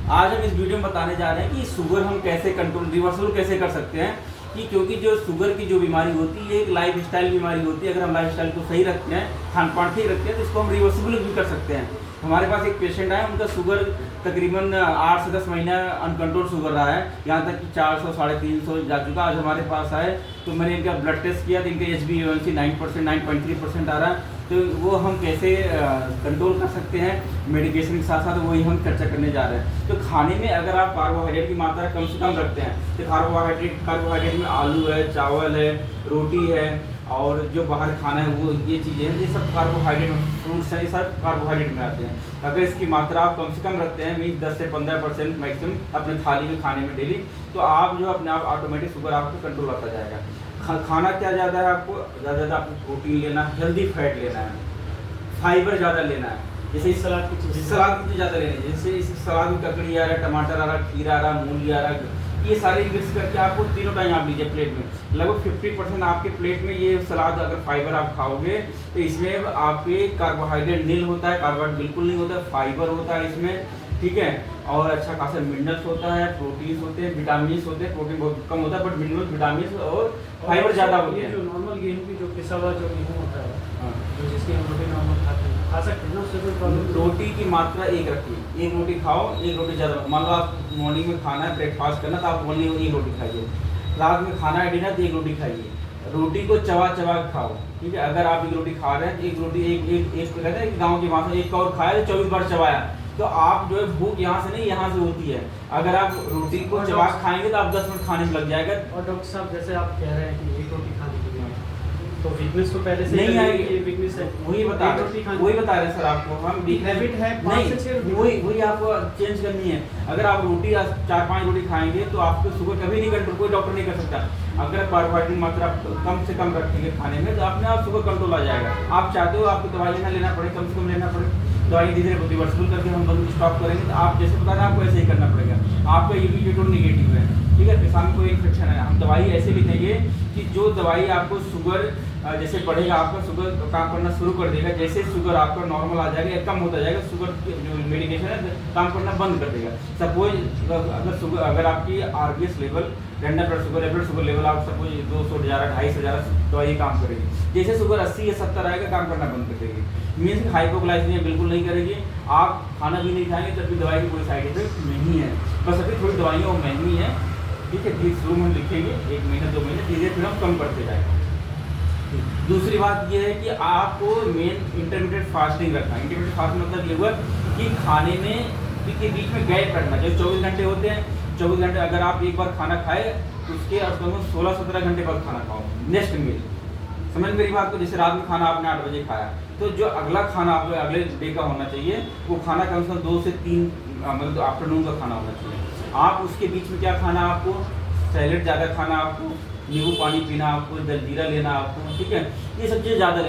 आज हम इस वीडियो में बताने जा रहे हैं कि शुगर हम कैसे कंट्रोल रिवर्सल कैसे कर सकते हैं। कि क्योंकि जो शुगर की जो बीमारी होती है एक लाइफ स्टाइल बीमारी होती है। अगर हम लाइफ स्टाइल को सही रखते हैं, खान पान ठीक रखते हैं, तो इसको हम रिवर्सिबल भी कर सकते हैं। हमारे पास एक पेशेंट है, उनका शुगर तकरीबन 8 से 10 महीना अनकंट्रोल शुगर रहा है, यहाँ तक कि 400 350 जा चुका। आज हमारे पास आए तो मैंने इनका ब्लड टेस्ट किया तो इनका HbA1c 9% 9.3% आ रहा है। तो वो हम कैसे कंट्रोल कर सकते हैं मेडिकेशन के साथ साथ, वही हम चर्चा करने जा रहे हैं। तो खाने में अगर आप कार्बोहाइड्रेट की मात्रा कम से कम रखते हैं, तो कार्बोहाइड्रेट में आलू है, चावल है, रोटी है, और जो बाहर खाना है वो ये चीज़ें हैं, ये सब कार्बोहाइड्रेट में, फ्रूट्स हैं, ये सब कार्बोहाइड्रेट में आते हैं। अगर इसकी मात्रा आप कम से कम रखते हैं, मीन 10 से 15% मैक्सिमम अपने थाली में खाने में डेली, तो आप जो अपने आप ऑटोमेटिक शुगर आपको कंट्रोल आता जाएगा। खाना क्या ज़्यादा है, आपको ज़्यादा आपको प्रोटीन लेना है, हेल्दी फैट लेना है, फाइबर ज़्यादा लेना है। जैसे इस सलाद की चीज़ ज़्यादा लेनी है, जैसे इस सलाद में ककड़ी आ रहा है, टमाटर आ रहा है, खीरा आ रहा है, मूली आ रहा है, ये सारे मिक्स करके आपको तीनों टाइम आप लीजिए प्लेट में। लगभग 50% आपके प्लेट में ये सलाद अगर फाइबर आप खाओगे तो इसमें आपके कार्बोहाइड्रेट नील होता है, कार्बोहाइड्रेट बिल्कुल नहीं होता है, फाइबर होता है इसमें, ठीक है। और अच्छा खासा मिनरल्स होता है, प्रोटीन्स होते हैं, विटामिन्स होते हैं। प्रोटीन बहुत कम होता है बट मिनरल्स, विटामिन्स और फाइबर ज़्यादा होते हैं। जो नॉर्मल गेहूं की जो पिसा हुआ जो गेहूं होता है, हाँ, जो जिसकी हम रोटी नॉर्मल खाते हैं, खा सकते हैं ना, उससे कोई प्रॉब्लम? रोटी की मात्रा एक रखिए, एक रोटी खाओ, एक रोटी ज़्यादा। मान लो आप मॉर्निंग में खाना है, ब्रेकफास्ट करना, तो आप मॉर्निंग में एक रोटी खाइए। रात में खाना है डिनर, तो एक रोटी खाइए। रोटी को चबा चबा के खाओ, ठीक है। अगर आप एक रोटी खा रहे हैं, एक रोटी एक कहते हैं गाँव की भाषा एक और खाया तो 24 बार चबाया, तो आप जो है भूख यहाँ से नहीं यहाँ से होती है। अगर आप रोटी को चबा खाएंगे तो आप 10 मिनट खाने में लग जाएगा। और डॉक्टर साहब जैसे आप कह रहे हैं कि एक रोटी खाने के लिए, तो वीकनेस तो पहले से नहीं आएगी, ये वीकनेस है, वही बता रहे हैं सर आपको हम। हैबिट है 5 से 6 नहीं, वही आपको चेंज करनी है। अगर आप रोटी 4-5 रोटी खाएंगे तो आपको शुगर कभी नहीं कंट्रोल, कोई डॉक्टर नहीं कर सकता। अगर कार्बोहाइड्रेट मात्रा कम से कम रखेंगे खाने में तो अपने आप शुगर कंट्रोल आ जाएगा। आप चाहते हो आपको दवाई ना लेना पड़े, कम से कम लेना पड़े, दवाई धीरे धीरे रिवर्सिबल करके हम बंद स्टॉप करेंगे, तो आप जैसे बता रहे हैं आपको ऐसे ही करना पड़ेगा। आपका यूरिक नेगेटिव है, ठीक है, पेशाब में कोई इन्फेक्शन है, हम दवाई ऐसे लिखेंगे कि जो दवाई आपको शुगर जैसे बढ़ेगा, आपका शुगर काम करना शुरू कर देगा। जैसे शुगर आपका नॉर्मल आ जाएगा या कम होता जाएगा, शुगर जो मेडिकेशन है काम करना बंद कर देगा। सपोज अगर आपकी RBS level, random blood sugar level आप सपोज 200 जा रहा है, 250 जा रहा है, तो ये काम करेगी। जैसे शुगर 80 या 70 आएगा, काम करना बंद कर देगी। मीन्स हाइपोग्लाइसीमिया बिल्कुल नहीं करेगी। आप खाना भी नहीं खाएंगे तब भी दवाई की कोई साइड इफेक्ट नहीं है। बस अभी थोड़ी दवाइयाँ वो महंगी हैं, ठीक है, ठीक शुरू में लिखेंगे 1 महीना 2 महीने, धीरे फिर हम कम करते जाएंगे। दूसरी बात यह है कि आपको मेन इंटरमीडिएट फास्टिंग रखना है। इंटरमीडिएट फास्टिंग मतलब ये हुआ कि खाने में के बीच में गैप रखना। जैसे 24 घंटे होते हैं, 24 घंटे अगर आप एक बार खाना खाए तो उसके 16-17 घंटे बाद खाना खाओ, नेक्स्ट मील। समझ मेरी बात को। जैसे रात में खाना आपने 8 बजे खाया, तो जो अगला खाना आप अगले डे का होना चाहिए, वो खाना कम से कम 2 से 3 मतलब आफ्टरनून का खाना होना चाहिए। आप उसके बीच में क्या खाना, आपको सैलेड ज़्यादा खाना, आपको नींबू पानी पीना, आपको जलजीरा लेना आपको, ठीक है, ये सब चीज़ ज़्यादा लेना।